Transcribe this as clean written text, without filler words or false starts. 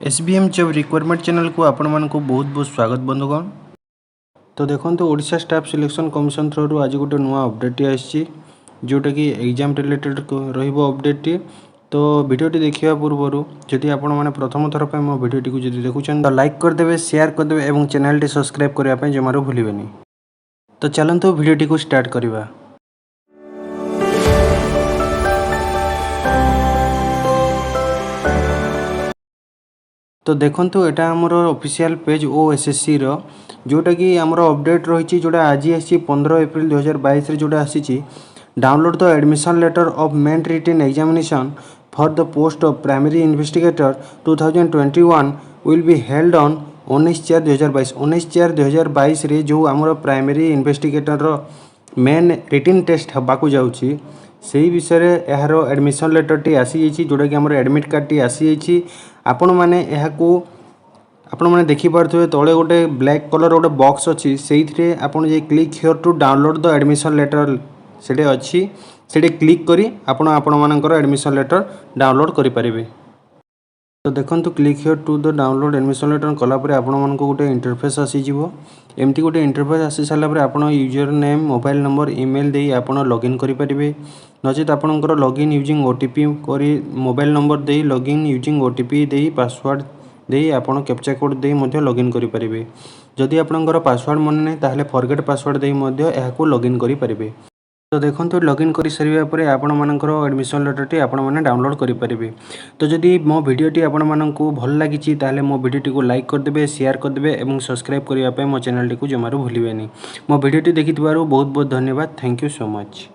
SBM job requirement channel को आपण मानक बहुत बहुत स्वागत बंधुगण। तो देखो Odisha staff selection commission through आज गोटे नुआ अपडेट आसी जोटा कि एग्जाम रिलेटेड अपडेट। तो वीडियोटी देखा पूर्व जदि आपण मैंने प्रथम थर पर मो वीडियोटी को जब देखुं तो लाइक करदे, शेयर करदे और चैनल टी सब्सक्राइब करने जमार भूलें। तो चलते वीडियोटी को स्टार्ट करवा। तो देखो यहाँ आमर ऑफिशियल पेज ओएसएससी रो जोटा कि आमर अपडेट रही जोटा आज आसी 15 एप्रिल 2022 जोटा आसी download the admission letter of main written examination for the post of primary investigator 2021 will be held on 19/4/2022 19/4/2022 रे जो आमर primary investigator main written test हबाकू जाउची सेही विषय रे यार एडमिशन लेटर टी आसी जोटा कि आमर एडमिट कार्ड टी आसी आपण माने एहाकू आपण माने देखि पारथुवे तळे गोटे ब्लैक कलर गोटे बॉक्स अछि सेइथरे आपण जे click here to download the admission letter सेटे अछि सेटे क्लिक करी आपण आपण मानकर एडमिशन लेटर डाउनलोड करि परिबे। तो देखंतु click here to the download admission letter कला परे आपण मानको गोटे इंटरफेस आसी जिवो। एमती गोटे इंटरफेस आसी साला परे आपण user name mobile number email देई आपण लॉगिन करि परिबे। नचेत आपणकर लॉगिन यूजिंग ओटीपी करी मोबाइल नंबर देई लॉगिन यूजिंग ओटीपी देई पासवर्ड देई आपण कैप्चा कोड देई मध्य लॉगिन करि परिबे। जदि आपणकर पासवर्ड मन नै ताहले फॉरगेट पासवर्ड देई मध्य एहाकू लॉगिन करि परिबे। तो देखो लॉगिन कर सारे पर आपण मानकर एडमिशन लेटर टी आपण माने डाउनलोड करि परिबे। तो जदि मो वीडियोटी आपण मानकू भल लागिछि ताहले मो वीडियोटी को लाइक करदेबे, शेयर करदेबे एवं सब्सक्राइब करिया पे मो चैनल टी को जमारू भूलिबेनी। मो वीडियोटी देखिथिबारु बहुत बहुत धन्यवाद। Thank you so much.